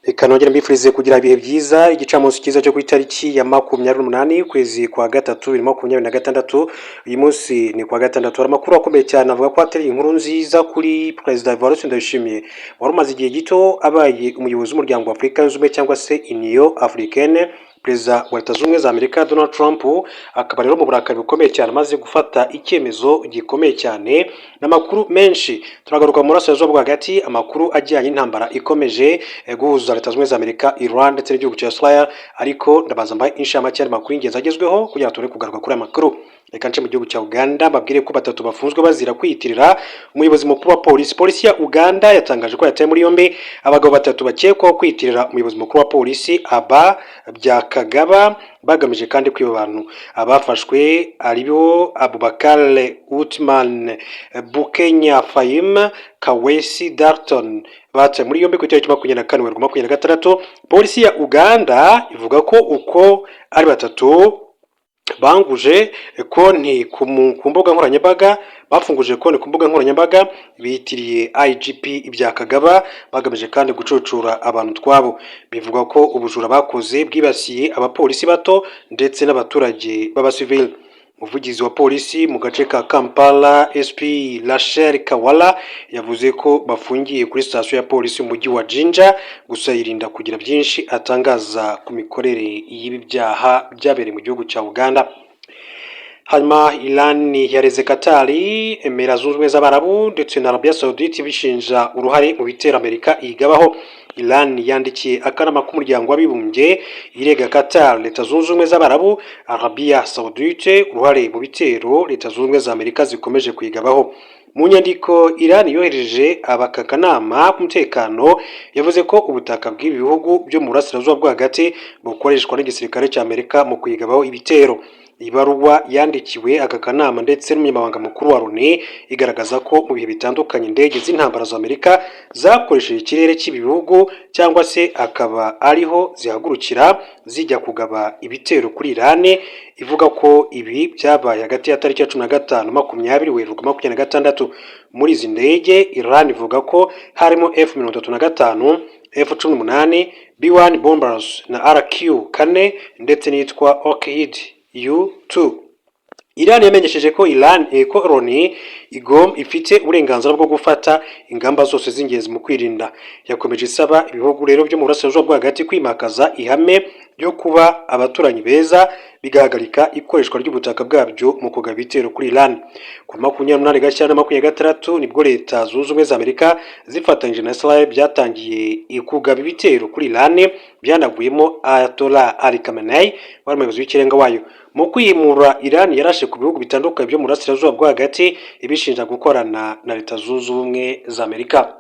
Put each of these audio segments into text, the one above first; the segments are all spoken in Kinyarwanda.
Reka nongere mbifurize kugira ibihe byiza igicamunsi cyiza cyo ku itariki ya 28 ukwezi kwa gatatu 2026. Uyu munsi ni kwa gatandatu. Hari amakuru akomeye cyane avuga ko atari inkuru nziza kuri Perezida Evariste Ndayishimiye wari umaze igihe gito abaye umuyobozi w'umuryango wa Afurika yunze ubumwe cyangwa se Union Africaine. Perezida wa Leta Zunze Ubumwe za Amerika Donald Trump akaba rero mu burakari bukomeye cyane amaze gufata icyemezo gikomeye cyane. N'amakuru menshi turagaruka mu burasirazuba bwo hagati, amakuru ajyanye n'intambara ikomeje guhuza Leta Zunze Ubumwe za Amerika, Iran ndetse n'igihugu cya Israel, ariko ndabaza mbaye inshamake y'amakuru y'ingenzi agezweho kugira ngo tubone kugaruka kuri aya makuru. Reka nce mu gihugu cya Uganda babwire ko batatu bafunzwe bazira kwiyitirira umuyobozi mukuru wa polisi. Polisi ya Uganda yatangaje ko yataye muri yombi abagabo batatu bakekwaho kwiyitirira umuyobozi mukuru wa polisi Aba Byakagaba, bagamije kandi kwiba abantu. Abafashwe aribo Abubakar Utman, Bukenya Fahim, Kawesi Dalton, bataye muri yombi ku itariki 24/26. Polisi ya Uganda ivuga ko uko ari batatu banguje konti ku mbuga nkoranyambaga, bafunguje konti ku mbuga nkoranyambaga bitiriye IGP Ibyakagaba, bagamije kandi gucucura abantu twabo. Bivuga ko ubujura bakoze bwibasiye abapolisi bato ndetse n'abaturage b'abasivili. Umuvugizi wa polisi mu gace ka Kampala SP Rachel Kawala yavuze ko bafungiye kuri sitasiyo ya polisi mu mujyi wa Jinja, gusa yirinda kugira byinshi atangaza ku mikorere y'ibi byaha byabereye mu gihugu cya Uganda. Hanyuma Iran yareze Qatar, Emirates Zunze Ubumwe z'Abarabu ndetse na Arabia Saudite bishinja uruhare mu bitero Amerika igabaho. Iran yandikiye akanama k'umuryango w'abibumbye irega Qatar, Leta Zunze Ubumwe z'Abarabu, Arabia Saudite uruhare mu bitero Leta Zunze Ubumwe za Amerika zikomeje kwigabaho. Mu nyandiko Iran yohereje aka kanama k'umutekano yavuze ko ubutaka bw'ibi bihugu byo mu burasirazuba bwo hagati bukoreshwa n'igisirikare cya Amerika mu kwigabaho ibitero. Ibaruwa yandikiwe aka kanama ndetse n'umunyamabanga mukuru wa Loni igaragaza ko mu bihe bitandukanye indege z'intambara za Amerika zakoresheje ikirere cy'ibi bihugu cyangwa se akaba ariho zihagurukira zijya kugaba ibitero kuri Iran. Ivuga ko ibi byabaye hagati ya tariki ya 15 20 Werurwe 2026. Muri izi ndege Iran ivuga ko harimo F-35, F-18, B-1 bombers na RQ-4 ndetse n'itwa Orchid U2. Iran yamenyesheje ko Loni ifite uburenganzira bwo gufata ingamba zose z'ingenzi mu kwirinda. Yakomeje isaba ibihugu rero byo mu burasirazuba bwo hagati kwimakaza ihame ryo kuba abaturanyi beza, bigahagarika ikoreshwa ry'ubutaka bwabyo mu kugaba ibitero kuri Iran. Ku 28 Gashyantare 2026 nibwo Leta Zunze Ubumwe za Amerika zifatanyije na Israel byatangiye kugaba ibitero kuri Iran, byanaguyemo Ayatollah Ali Khamenei wari umuyobozi w'ikirenga wayo. Mu kwimura Iran yarashe ku bihugu bitandukanye byo mu burasirazuba bwo hagati ibishinja gukorana na Leta Zunze Ubumwe za Amerika.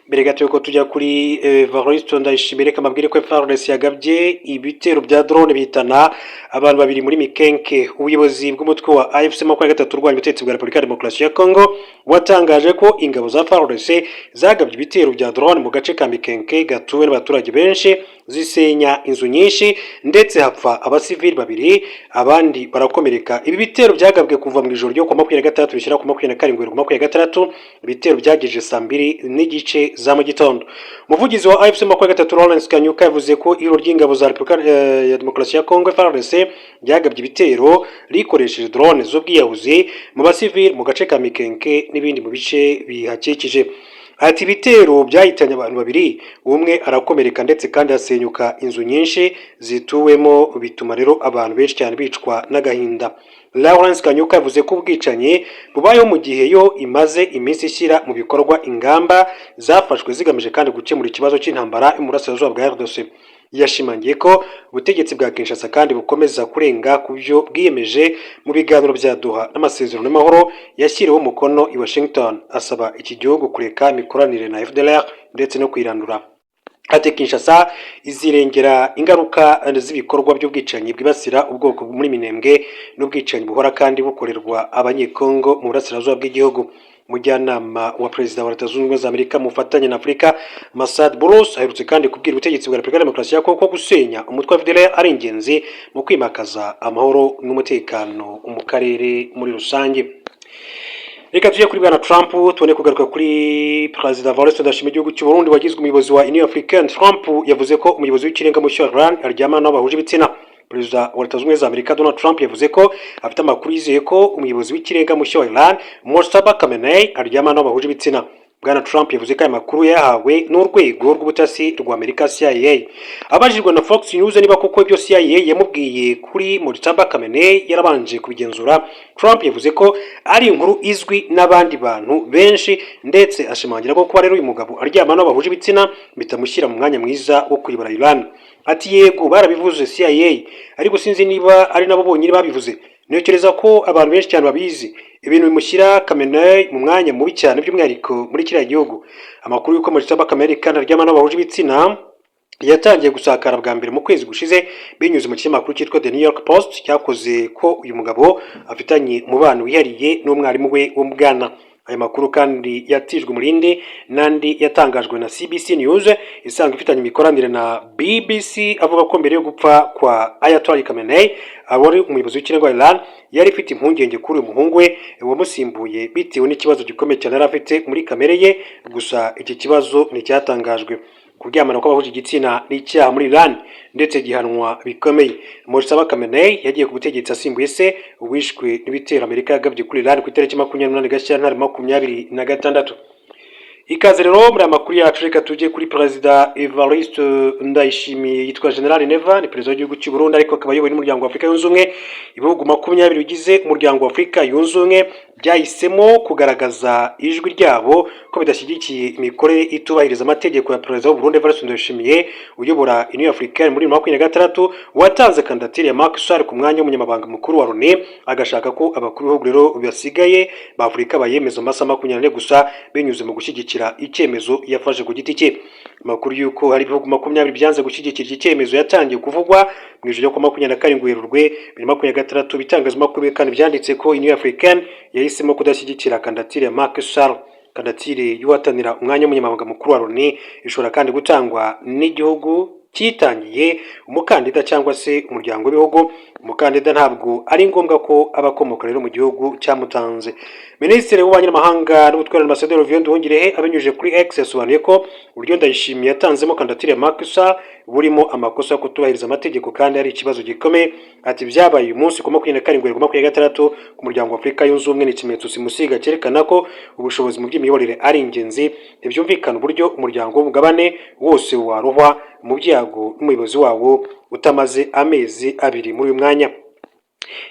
Mbere gato yuko tujya kuri Evariste Ndayishimiye, reka mabwire ko FARDC yagabye ibitero bya drone bitana abantu babiri muri Mikenke. Ubuyobozi bw'umutwe wa AFC 23 urwanya ubutegetsi bwa Repubulika ya Demokarasi ya Congo watangaje ko ingabo za FARDC zagabye ibitero bya drone mu gace ka Mikenke gatuwe n'abaturage benshi, zisenya inzu nyinshi ndetse hapfa abasivili babiri, abandi barakomereka. Ibi bitero byagabwe kuva mu ijoro ryo ku 26 bishyira ku 27 2026. Ibitero byagejeje saa 2 n'igice za mu gitondo. Umuvugizi wa AFC 23 Lawrence Kanyuka yavuze ko iro ry'ingabo za Repubulika ya Demokarasi ya Congo FARDC byagabye ibitero rikoresheje drone z'ubwiyahuzi mu basivili mu gace ka Mikenke n'ibindi mu bice bihakikije. Ati ibitero byahitanye abantu babiri, umwe arakomereka ndetse kandi hasenyuka inzu nyinshi zituwemo, bituma rero abantu benshi cyane bicwa n'agahinda. Lawrence Kanyuka yavuze ko ubwicanyi bubayeho mu gihe yo imaze iminsi ishyira mu bikorwa ingamba zafashwe zigamije kandi gukemura ikibazo cy'intambara mu burasirazuba bwa RDC. Yashimangiye ko ubutegetsi bwa Kinshasa kandi bukomeza kurenga ku byo bwiyemeje mu biganiro bya Doha n'amasezerano y'amahoro yashyiriweho umukono i Washington, asaba iki gihugu kureka imikoranire na FDLR ndetse no kwirandura. Ati Kinshasa izirengera ingaruka z'ibikorwa by'ubwicanyi bwibasira ubwoko muri Minembwe n'ubwicanyi buhora kandi bukorerwa abanyekongo mu burasirazuba bw'igihugu. Mujyanama wa Perezida wa Leta Zunze Ubumwe za Amerika mu bufatanye na Afurika Masad Boulos aherutse kandi kubwira ubutegetsi bwa Repubulika ya Demokarasi ya Kongo ko gusenya umutwe wa FDLR ari ingenzi mu kwimakaza amahoro n'umutekano mu karere muri rusange. Reka tujye kuri bwana Trump tubone kugaruka kuri Perezida Evariste Ndayishimiye igihugu cy'u Burundi wagizwe umuyobozi wa Union Africaine. Trump yavuze ko umuyobozi w'ikirenga mushya wa Iran aryamana n'abo bahuje ibitsina. Perezida wa Leta Zunze Ubumwe za Amerika Donald Trump yavuze ko afite amakuru yizeye ko umuyobozi w'ikirenga mushya wa Iran Mojtaba Khamenei aryamana n'abo bahuje ibitsina. Bwana Trump yavuze ko aya makuru yahawe n'urwego rw'ubutasi rwa Amerika CIA. Abajijwe na Fox News niba koko ibyo CIA yamubwiye kuri Mojtaba Khamenei yarabanje kubigenzura, Trump yavuze ko ari inkuru izwi n'abandi bantu benshi, ndetse ashimangira ko kuba rero uyu mugabo aryamana n'abahuje ibitsina bitamushyira mu mwanya mwiza wo kuyobora Iran. Ati yego barabivuze CIA, ariko sinzi niba ari nabo bonyine babivuze. Ntekereza ko abantu benshi cyane babizi. Ibintu bimushyira Khamenei mu mwanya mubi cyane, by'umwihariko muri kiriya gihugu. Amakuru y'uko Mojtaba Khamenei kandi aryamana n'abahuje ibitsina yatangiye gusakara bwa mbere mu kwezi gushize binyuze mu kinyamakuru cyitwa The New York Post cyakoze ko uyu mugabo afitanye umubano wihariye n'umwarimu we wo mu Ghana. Aya makuru kandi yatijwe umurindi n'andi yatangajwe na CBC News isanzwe ifitanye imikoranire na BBC, avuga ko mbere yo gupfa kwa Ayatollah Khamenei abari umuyobozi w'ikirenga wa Iran yari ifite impungenge kuri uyu muhungu we wamusimbuye bitewe n'ikibazo gikomeye cyane yari afite muri kamere ye. Gusa iki kibazo nticyatangajwe. Kuryamana kw'abahuje igitsina n'icyaha muri Iran ndetse gihanwa bikomeye. Mojtaba Khamenei yagiye ku butegetsi asimbuye se wishwe n'ibitero Amerika yagabye kuri Iran ku itariki 28 Gashyantare 2026. Ikaze rero muri amakuru yacu, reka tujye kuri Perezida Evariste Ndayishimiye. Yitwa General Neva, ni perezida w'igihugu cy'u Burundi, ariko akaba ayoboye n'umuryango wa Afurika yunze ubumwe. Ibihugu 20 bigize umuryango wa Afurika yunze ubumwe byahisemo kugaragaza ijwi ryabo ko bidashyigikiye imikorere itubahiriza amategeko ya Perezida w'u Burundi Evariste Ndayishimiye uyobora Union Africaine muri 2026, watanze kandidatire ya Macky Sall ku mwanya w'umunyamabanga mukuru wa Loni, agashaka ko abakuru b'ibihugu rero basigaye ba Afurika bayemeza amasaha 24 gusa binyuze mu gushyigikira icyemezo yafashe ku giti cye. Amakuru y'uko hari ibihugu 20 byanze gushyigikira iki cyemezo yatangiye kuvugwa mu ijoro ryo ku 27 Werurwe 2026. Bitangazamakuru kandi byanditse ko Union Africaine yahisemo kudashyigikira kandidatire ya Macky Sall. Kandidatire y'uwatanira umwanya w'umunyamabanga mukuru wa Loni ishobora kandi gutangwa n'igihugu cyitangiye umukandida cyangwa se umuryango w'ibihugu. Umukandida ntabwo ari ngombwa ko abakomoka rero mu gihugu cyamutanze. Minisitiri w'ububanyi n'amahanga n'ubutwari Ambassadeur Vivian Nduhungirehe abinyujije kuri X yasobanuye ko uburyo Ndayishimiye yatanzemo kandidatire ya Macky Sall burimo amakosa yo kutubahiriza amategeko kandi ari ikibazo gikomeye. Ati byabaye uyu munsi ku 27/2026 ku muryango wa Afurika yunze ubumwe ni ikimenyetso simusiga cyerekana ko ubushobozi mu by'imiyoborere ari ingenzi. Ntibyumvikana uburyo umuryango w'umugabane wose warohwa mu byago n'umuyobozi wawo utamaze amezi 2 muri uyu mwanya.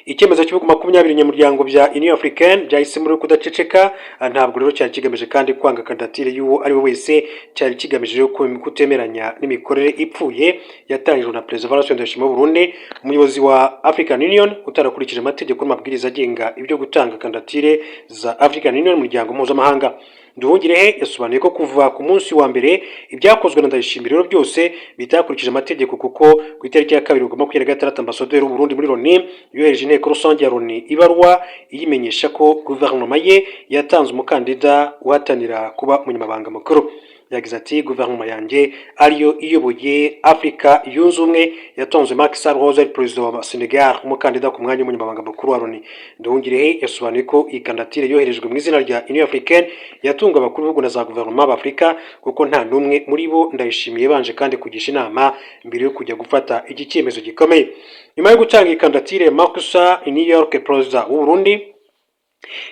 Icyemezo cy'ibihugu 20 nyamuryango bya Union Africaine byahise muri kudaceceka, ntabwo rero cyari kigamije kandi kwanga kandidatire y'uwo ari we wese, cyari kigamije kutemeranya n'imikorere ipfuye yatangijwe na Perezida Evariste Ndayishimiye w'u Burundi, umuyobozi wa African Union utarakurikije amategeko n'amabwiriza agenga ibyo gutanga kandidatire za African Union mu muryango mpuzamahanga. Nduhungirehe yasobanuye ko kuva ku munsi wa mbere ibyakozwe na Ndayishimiye rero byose bitakurikije amategeko, kuko ku itariki ya 2/26 Ambassadeur w'u Burundi muri Loni yohereje inteko rusange ya Loni ibarwa iyimenyesha ko guverinoma ye yatanze umukandida uhatanira kuba umunyamabanga mukuru. Yagize ati guverinoma yanjye ariyo iyoboye Afurika yunze ubumwe yatonze Macky Sall wahoze ari perezida wa Senegal umukandida ku mwanya w'umunyamabanga mukuru wa Loni. Nduhungirehe yasobanuye ko iyi kandidatire yoherejwe mu izina rya Union Africaine yatunga abakuru b'ibihugu na za guverinoma b'Afurika, kuko nta n'umwe muri bo Ndayishimiye banje kandi kugisha inama mbere yo kujya gufata iki cyemezo gikomeye. Nyuma yo gutanga iyi kandidatire Macky Sall i New York, perezida w'u Burundi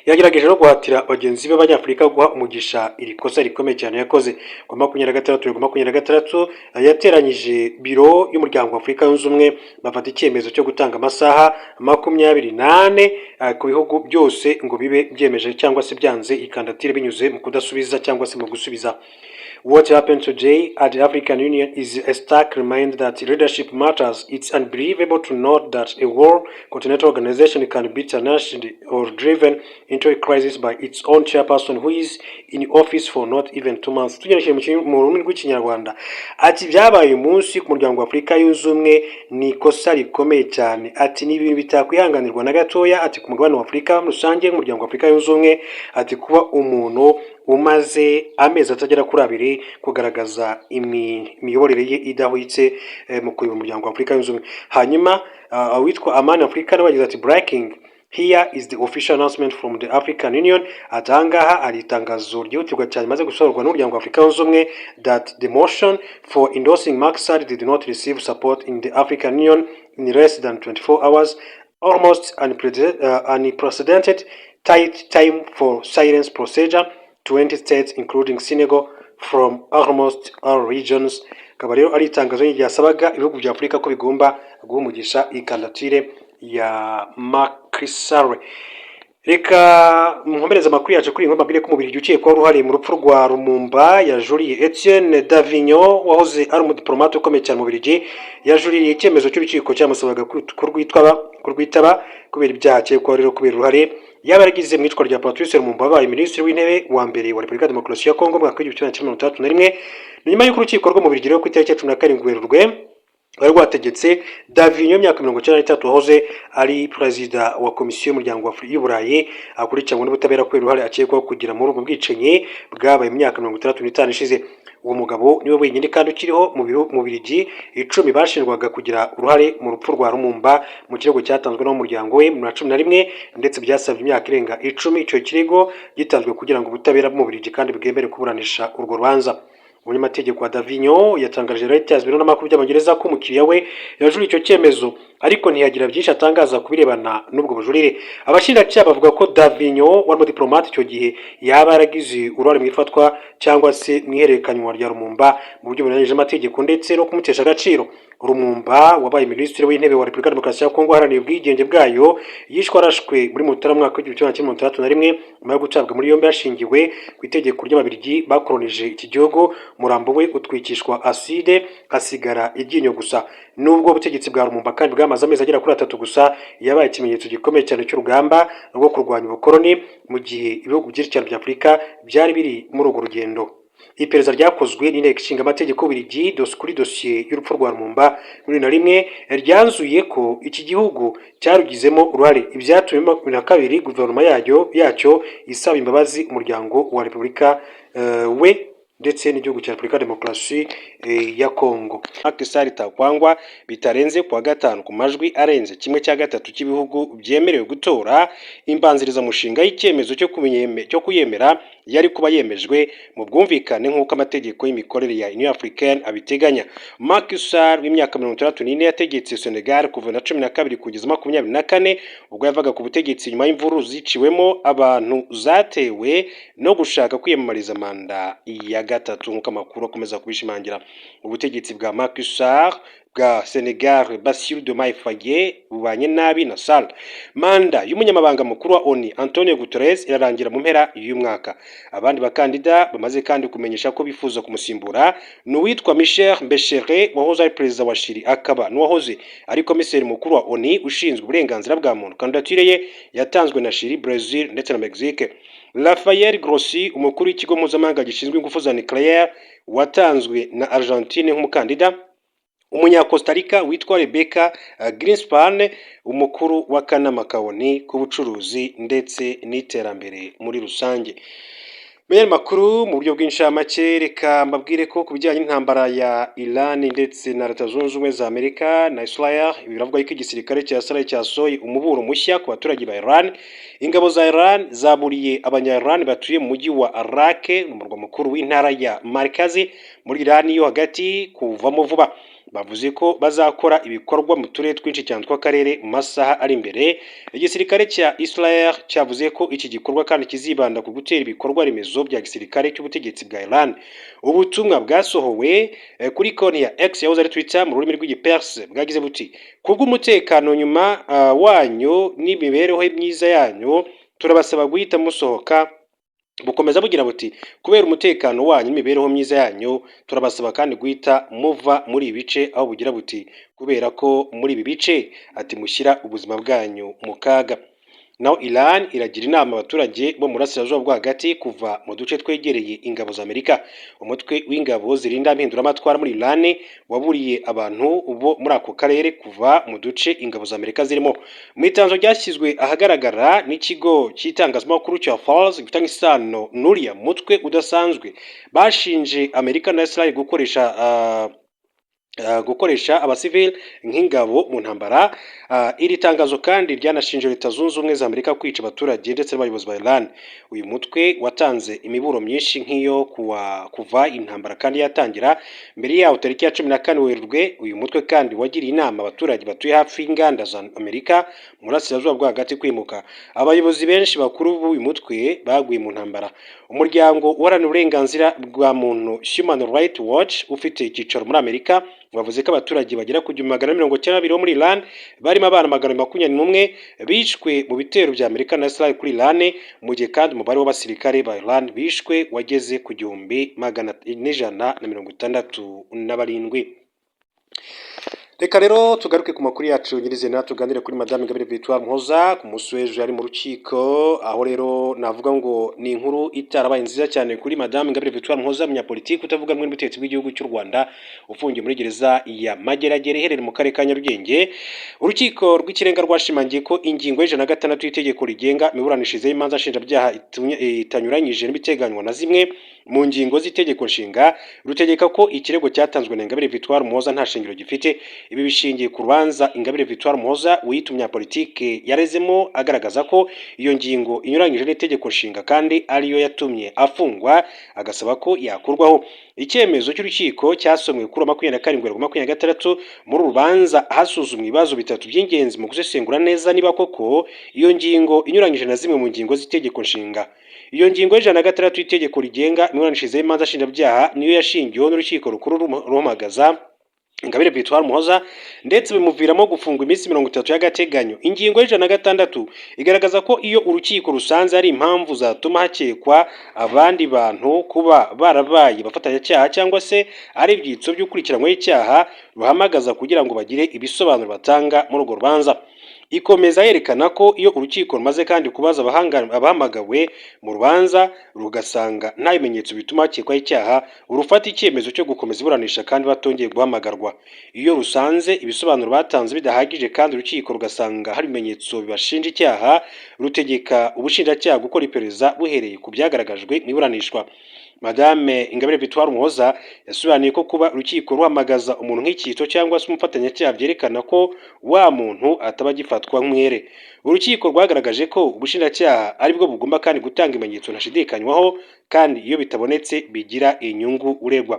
yagerageje no guhatira bagenzi be b'Abanyafurika guha umugisha iri kosa rikomeye cyane yakoze. Ku 26 yateranyije biro y'umuryango wa Afurika yunze ubumwe bafata icyemezo cyo gutanga amasaha 28 ku bihugu byose ngo bibe byemeje cyangwa se byanze ikandidatire binyuze mu kudasubiza cyangwa se mu gusubiza. What happened today at the African Union is a stark reminder that leadership matters. It's unbelievable to note that a world continental organization can be tarnished or driven into a crisis by its own chairperson who is in office for not even 2 months. Tugenekereje mu rurimi rw'ikinyarwanda, ati byabaye umunsi ku muryango wa Afurika yunze ubumwe ni ikosa rikomeye cyane. Ati ni ibintu bitakwihanganirwa na gatoya. Ati ku mugabane wa Afurika rusange umuryango wa Afurika yunze ubumwe, ati kuba umuntu umaze amezi atagera kuri 2 kugaragaza imiyoborere ye idahwitse mu kuyobora umuryango wa Afurika yunze ubumwe. Hanyuma witwa Amani Afrika nawe yagize ati breaking Here is the official announcement from the African Union. Atangaha ari itangazo ryihutirwa cyane maze gusorwa n'umuryango wa Afrika yunze ubumwe that the motion for endorsing Macky Sall did not receive support in the African Union in less than 24 hours, almost unprecedented tight time for silence procedure, 20 states including Senegal from almost all regions. Akaba rero ari itangazo ryasabaga ibihugu bya Afurika ko bigomba guha umugisha ikandidatire ya Macky Sall. Reka muhombereza amakuru yacu kuri inkuru mabire ko umubiri uciye kwa ruhare mu rupfu rwa Lumumba yajuriye Etienne Davignon wahoze ari umudipolomate ukomeye cyane mu Bubiligi. Yajuriye icyemezo cy'urukiko cyamusabaga kurwitaba kubera ibyaha cyekwa rero kubera uruhare yabaragize mu icwa rya Patrice Lumumba wabaye minisitiri w'intebe wa mbere wa Repubulika ya Demokarasi ya Kongo mu mwaka wa 1931. Nyuma y'uko urukiko rwo mu Bubiligi rero ku itariki ya 17 Werurwe bari rwategetse Davignon imyaka 93 wahoze ari perezida wa komisiyo y'umuryango y'Uburayi akurikiranwe n'ubutabera kubera uruhare akekwaho kugira muri ubwo bwicanyi bwabaye mu myaka 65 ishize. Uwo mugabo niwe wenyine kandi ukiriho mu Bubiligi 10 bashinjwaga kugira uruhare mu rupfu rwa Lumumba mu kirego cyatanzwe n'umuryango we mu 11 ndetse byasabye imyaka irenga 10 icyo kirego gitanzwe kugira ngo ubutabera mu Bubiligi kandi bwemere kuburanisha urwo rubanza. Umunyamategeko wa Davignon yatangaje Reuters biro n'amakuru by'Abongereza ko umukiriya we yajuriye icyo cyemezo ariko ntiyagira byinshi atangaza kubirebana n'ubwo bujurire. Abashinjacyaha bavuga ko Davignon wari umudipolomate icyo gihe yaba yaragize uruhare mu ifatwa cyangwa se mu ihererekanywa rya Lumumba mu buryo bunyuranyije amategeko ndetse no kumutesha agaciro. Lumumba wabaye minisitiri w'intebe wa Repubulika ya Demokarasi ya Kongo haraniye ubwigenge bwayo yishwe arashwe muri Mutarama mwaka wa 1931 nyuma yo gutabwa muri yombi yashingiwe ku itegeko ry'Ababiligi bakolonije iki gihugu. Umurambo we utwikishwa aside hasigara iryinyo gusa. Nubwo ubutegetsi bwa Lumumba kandi bwamaze amezi agera kuri 3 gusa yabaye ikimenyetso gikomeye cyane cy'urugamba rwo kurwanya ubukoloni mu gihe ibihugu byinshi cyane bya Afurika byari biri muri urwo rugendo. Iperereza ryakozwe n'inteko ishinga amategeko y'Ububiligi kuri dosiye y'urupfu rwa Lumumba muri 2001 ryanzuye ko iki gihugu cyarugizemo uruhare. Ibyatumye 2022 guverinoma yacyo isaba imbabazi umuryango wa Repubulika we ndetse n'igihugu cya Repubulika ya Demokarasi ya Kongo. Macky Sall takwangwa bitarenze kwa gatanu ku majwi arenze 1/3 cy'ibihugu byemerewe gutora imbanziriza mushinga y'icyemezo cyo kuyemera yari kuba yemejwe mu bwumvikane nk'uko amategeko y'imikorere ya Union Africaine abiteganya. Macky Sall w'imyaka 34 yategetse Senegal kuva na 12 kugeza 24 ubwo yavaga ku butegetsi nyuma y'imvuru ziciwemo abantu zatewe no gushaka kwiyamamariza manda ya gatatu nk'uko amakuru akomeza kubishimangira. Ubutegetsi bwa Macky Sall bwa Senegal Bassirou Diomaye Faye bubanye nabi na Sall. Manda y'umunyamabanga mukuru wa ONU Antonio Guterres irarangira mu mpera y'umwaka. Abandi bakandida bamaze kandi kumenyesha ko bifuza kumusimbura n'uwitwa Michel Bachelet wahoze ari perezida wa Chili akaba n'uwahoze ari komiseri mukuru wa ONU ushinzwe uburenganzira bwa muntu. Kandidatire ye yatanzwe na Chili, Brazil ndetse na Mexique. Rafael Grossi umukuru w'ikigo mpuzamahanga gishinzwe ingufu za nucleaire watanzwe na Argentine nk'umukandida. Umunya Costa Rica witwa Rebecca Greenspan umukuru w'akanama kawoni k'ubucuruzi ndetse n'iterambere muri rusange. Meya makuru mu buryo bw'inshamake reka mbabwire ko kubijyanye n'intambara ya Iran ndetse na Leta Zunze Ubumwe za Amerika na Israel biravuga ko igisirikare cya Israel cyasohoye umuburo mushya ku baturage ba Iran. Ingabo za Iran zaburiye abanya-Iran batuye mu mujyi wa Raqqa mu murwa mukuru w'intara ya Markazi muri Iran yo hagati kuvamo vuba. Bavuze ko bazakora ibikorwa mu turere twinshi cyane tw'akarere mu masaha ari imbere. Igisirikare cya Israel cyavuze ko iki gikorwa kandi kizibanda ku gutera ibikorwa remezo bya gisirikare cy'ubutegetsi bwa Iran. Ubutumwa bwasohowe kuri konti ya X yahoze ari Twitter mu rurimi rw'igiperse bwagize buti kubw'umutekano nyuma wanyu n'imibereho myiza yanyu turabasaba guhita musohoka. Bukomeza bugira buti kubera umutekano wanyu n'imibereho myiza yanyu turabasaba kandi guhita muva muri ibice, aho bugira buti kubera ko muri ibi bice ati mushyira ubuzima bwanyu mu kaga. Naho Iran iragira inama abaturage bo mu burasirazuba bwo hagati kuva mu duce twegereye ingabo za Amerika. Umutwe w'ingabo zirinda impinduramatwara muri Iran waburiye abantu bo muri ako karere kuva mu duce ingabo za Amerika zirimo. Mu itangazo ryashyizwe ahagaragara n'ikigo cy'itangazamakuru cya Fars gifitanye isano n'uriya mutwe udasanzwe bashinje Amerika na Israel gukoresha gukoresha abasivili nk'ingabo mu ntambara. Iri tangazo kandi ryanashinje Leta Zunze Ubumwe za Amerika kwica abaturage ndetse n'abayobozi ba Iran. Uyu mutwe watanze imiburo myinshi nk'iyo kuva intambara kandi yatangira. Mbere yaho tariki ya 14 Werurwe uyu mutwe kandi wagiriye inama abaturage batuye hafi y'inganda za Amerika mu burasirazuba bwo hagati kwimuka. Abayobozi benshi bakuru b'uyu mutwe baguye mu ntambara. Umuryango uharanira uburenganzira bwa muntu Human Rights Watch ufite icyicaro muri Amerika bavuze ko abaturage bagera ku 192 bo muri Iran barimo abana 121 bishwe mu bitero bya Amerika na Israel kuri Iran, mu gihe kandi umubare w'abasirikare ba Iran bishwe wageze ku 1,167. Reka rero tugaruke ku makuru yacu nyirizina tuganire kuri Madame Ingabire Victoire Umuhoza ku munsi w'ejo yari mu rukiko, aho rero navuga ngo ni inkuru itarabaye nziza cyane kuri Madame Ingabire Victoire Umuhoza, umunyapolitiki utavuga rumwe n'ubutegetsi bw'igihugu cy'u Rwanda ufungiye muri gereza ya Mageragere iherereye mu karere ka Nyarugenge. Urukiko rw'ikirenga rwashimangiye ko ingingo y'106 y'itegeko rigenga imiburanishirize y'imanza nshinjabyaha itanyuranyije n'ibiteganywa na zimwe mu ngingo z'itegeko nshinga, rutegeka ko ikirego cyatanzwe na Ingabire Victoire Umuhoza nta shingiro gifite. Ibi bishingiye ku rubanza Ingabire Victoire Umuhoza wiyita umunyapolitike yarezemo agaragaza ko iyo ngingo inyuranyije n'itegeko nshinga kandi ariyo yatumye afungwa, agasaba ko yakurwaho. Icyemezo cy'urukiko cyasomwe kuri 27/26 muri rubanza hasuzumwa ibibazo bitatu by'ingenzi mu gusesengura neza niba koko iyo ngingo inyuranyije na zimwe mu ngingo z'itegeko nshinga. Iyo ngingo y'106 y'itegeko rigenga imiburanishirize y'imanza nshinjabyaha niyo yashingiweho n'urukiko rukuru ruhamagaza Ingabire Victoire Umuhoza ndetse bimuviramo gufungwa iminsi 30 y'agateganyo. Ingingo y'106 igaragaza ko iyo urukiko rusanze ari impamvu zatuma hakekwa abandi bantu kuba barabaye bafatanyacyaha cyangwa se ari ibyitso by'ukurikiranyweho icyaha, ruhamagaza kugira ngo bagire ibisobanuro batanga muri urwo rubanza. Ikomeza yerekana ko iyo urukiko rumaze kandi kubaza abahamagawe mu rubanza rugasanga nta bimenyetso bituma hakekwaho icyaha, urufata icyemezo cyo gukomeza iburanisha kandi batongeye guhamagarwa. Iyo rusanze ibisobanuro batanze bidahagije kandi urukiko rugasanga hari ibimenyetso bibashinja icyaha, rutegeka ubushinjacyaha gukora iperereza buhereye ku byagaragajwe mu iburanishwa. Madame Ingabire Victoire Umuhoza yasobanuye ko kuba urukiko ruhamagaza umuntu nk'icyito cyangwa se umufatanyacyaha byerekana ko wa muntu ataba agifatwa nk'umwere. Urukiko rwagaragaje ko ubushinjacyaha aribwo bugomba kandi gutanga ibimenyetso ntashidikanywaho kandi iyo bitabonetse bigira inyungu uregwa.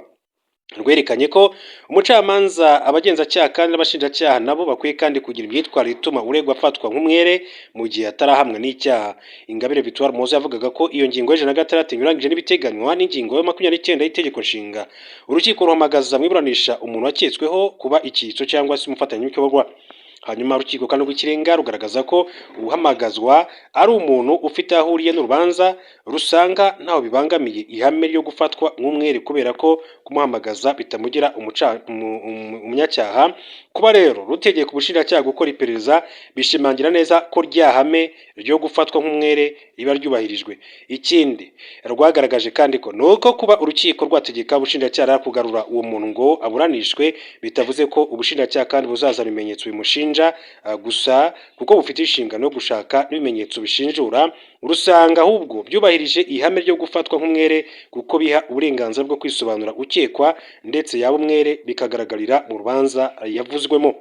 Rwerekanye ko umucamanza, abagenzacyaha kandi n'abashinjacyaha nabo bakwiye kandi kugira imyitwarire ituma uregwa afatwa nk'umwere mu gihe atarahamwa n'icyaha. Ingabire Victoire Umuhoza yavugaga ko iyo ngingo y'106 inyuranyije n'ibiteganywa n'ingingo ya 29 y'itegeko nshinga. Urukiko ruhamagaza mu iburanisha umuntu waketsweho kuba icyitso cyangwa se umufatanyabikorwa. Hanyuma urukiko kandi rw'ikirenga rugaragaza ko uhamagazwa ari umuntu ufite aho ahuriye n'urubanza, rusanga ntaho bibangamiye ihame ryo gufatwa nk'umwere kubera ko kumuhamagaza bitamugira umunyacyaha. Kuba rero rutegeka ubushinjacyaha gukora iperereza bishimangira neza ko rya hame ryo gufatwa nk'umwere riba ryubahirijwe. Ikindi rwagaragaje kandi ko nuko kuba urukiko rwategeka ubushinjacyaha kugarura uwo muntu ngo aburanishwe bitavuze ko ubushinjacyaha kandi buzazana ibimenyetso bimushinja gusa, kuko bufite inshingano yo gushaka n'ibimenyetso bishinjura. Urusanga ahubwo byubahirije ihame ryo gufatwa nk'umwere kuko biha uburenganzira bwo kwisobanura ukekwa ndetse yaba umwere bikagaragarira mu rubanza yavuzwemo.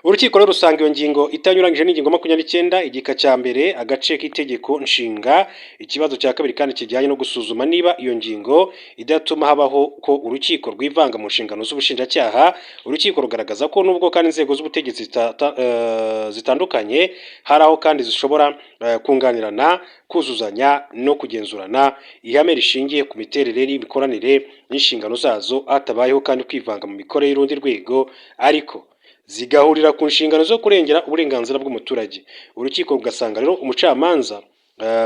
Urukiko rero rusanga iyo ngingo itanyuranyije n'ingingo 29 igika cya mbere agace k'itegeko nshinga. Ikibazo cya kabiri kandi kijyanye no gusuzuma niba iyo ngingo idatuma habaho ko urukiko rwivanga mu nshingano z'ubushinjacyaha. Urukiko rugaragaza ko nubwo kandi inzego z'ubutegetsi zitandukanye hari aho kandi zishobora kunganirana, kuzuzanya no kugenzurana, ihame rishingiye ku miterere n'imikoranire n'inshingano zazo hatabayeho kandi kwivanga mu mikorere y'urundi rwego, ariko zigahurira ku nshingano zo kurengera uburenganzira bw'umuturage. Urukiko rugasanga rero umucamanza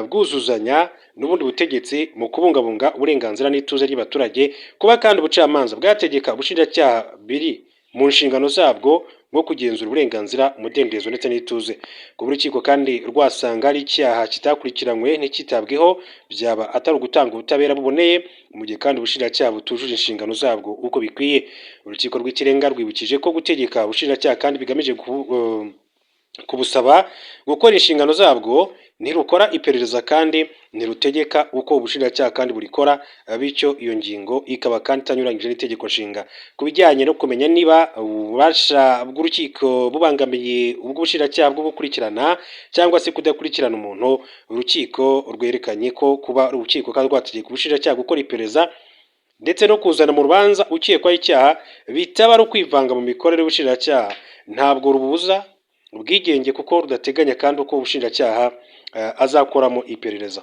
bwuzuzanya n'ubundi butegetsi mu kubungabunga uburenganzira n'ituze ry'abaturage. Kuba kandi ubucamanza bwategeka ubushinjacyaha biri mu nshingano zabwo bwo kugenzura uburenganzira, umudendezo ndetse n'ituze. Ku rukiko kandi rwasanga ari icyaha kitakurikiranywe ntikitabweho byaba atari ugutanga ubutabera buboneye mu gihe kandi ubushinjacyaha butujuje inshingano zabwo uko bikwiye. Urukiko rw'ikirenga rwibukije ko gutegeka ubushinjacyaha kandi bigamije kubusaba gukora inshingano zabwo ntirukora iperereza kandi ntirutegeka uko ubushinjacyaha kandi burikora, bityo iyo ngingo ikaba kandi itanyuranyije n'itegeko nshinga. Ku bijyanye no kumenya niba ububasha bw'urukiko bubangamiye ubw'ubushinjacyaha bwo gukurikirana cyangwa se kudakurikirana umuntu, urukiko rwerekanye ko kuba urukiko kandi rwategeka ubushinjacyaha gukora iperereza ndetse no kuzana mu rubanza ukekwaho icyaha bitaba ari ukwivanga mu mikorere y'ubushinjacyaha, ntabwo rubuza ubwigenge kuko rudateganya kandi uko ubushinjacyaha azakoramo iperereza.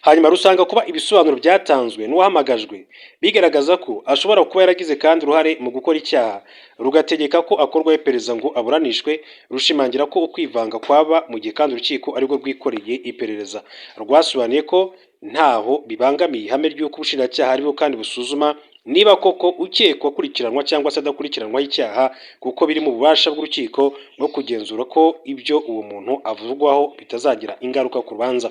Hanyuma rusanga kuba ibisobanuro byatanzwe n'uwahamagajwe bigaragaza ko ashobora kuba yaragize kandi uruhare mu gukora icyaha, rugategeka ko akorwaho iperereza ngo aburanishwe, rushimangira ko ukwivanga kwaba mu gihe kandi urukiko arirwo rwikoreye iperereza. Rwasobanuye ko ntaho bibangamiye ihame ry'uko ubushinjacyaha aribo kandi busuzuma niba koko ukekwa akurikiranwa cyangwa se adakurikiranwaho icyaha, kuko biri mu bubasha bw'urukiko no kugenzura ko ibyo uwo muntu avugwaho bitazagira ingaruka ku rubanza.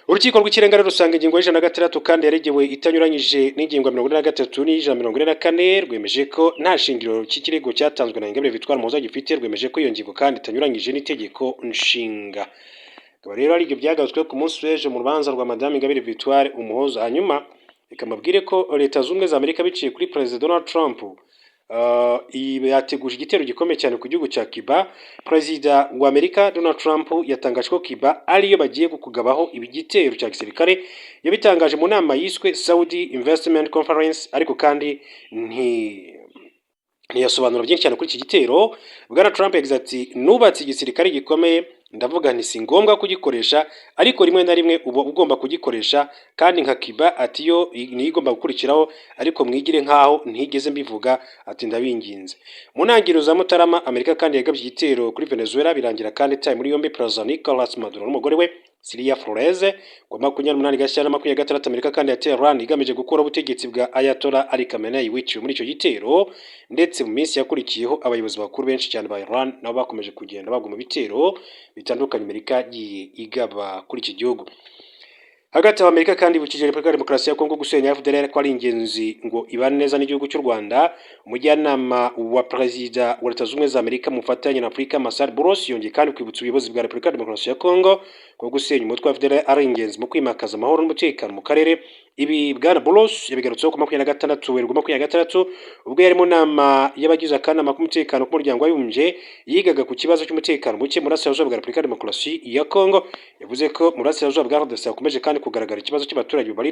Urukiko rw'ikirenga rusanga ingingo y'106 kandi yaregewe itanyuranyije n'ingingo ya 43 n'144, rwemeje ko nta shingiro cy'ikirego cyatanzwe na Ingabire Victoire Umuhoza gifite, rwemeje ko iyo ngingo kandi itanyuranyije n'itegeko nshinga. Akaba rero ari ibyo byagarutswe ku munsi w'ejo mu rubanza rwa Madame Ingabire Victoire Umuhoza. Hanyuma ikamabwire ko Leta Zunze Ubumwe za Amerika biciye kuri Perezida Donald Trump yateguje igitero gikomeye cyane ku gihugu cya Cuba. Perezida wa Amerika Donald Trump yatangaje ko Cuba ariyo bagiye kugabaho ibi gitero cya gisirikare, yabitangaje mu nama yiswe Saudi Investment Conference, ariko kandi ntiyasobanura byinshi cyane kuri iki gitero. Bwana Trump yagize ati nubatse igisirikare gikomeye, ndavuga nti si ngombwa kugikoresha, ariko rimwe na rimwe uba ugomba kugikoresha, kandi nka Cuba ati yo niyo igomba gukurikiraho, ariko mwigire nkaho ntigeze mbivuga, ati ndabinginze. Mu ntangiriro za Mutarama Amerika kandi yagabye igitero kuri Venezuela, birangira kandi itaye muri yombi Perezida Nicolas Maduro n'umugore we Celia Flores. Ku 28 Gashyantare 2026 Amerika kandi yateye Iran igamije gukora ubutegetsi bwa Ayatollah Ali Khamenei wiciwe muri icyo gitero, ndetse mu minsi yakurikiyeho abayobozi bakuru benshi cyane ba Iran nabo bakomeje kugenda bagwa mu bitero bitandukanye Amerika yagiye igaba kuri iki gihugu. Hagati aho Amerika kandi ibukije Repubulika ya Demokarasi ya Kongo gusenya FDLR ko ari ingenzi ngo ibane neza n'igihugu cy'u Rwanda. Umujyanama wa Perezida wa Leta Zunze Ubumwe za Amerika mu bufatanye na Afurika Masar Boulos yongeye kandi kwibutsa ubuyobozi bwa Repubulika ya Demokarasi ya Kongo ko gusenya umutwe wa FDLR ari ingenzi mu kwimakaza amahoro n'umutekano mu karere. Ibi Bwana Boulos yabigarutseho ku 26 Werurwe 2026 ubwo yari mu nama y'abagize akanama k'umutekano k'umuryango w'abibumbye yigaga ku kibazo cy'umutekano muke mu burasirazuba bwa Repubulika ya Demokarasi ya Kongo. Yavuze ko mu burasirazuba bwa RDC hakomeje kandi kugaragara ikibazo cy'abaturage bari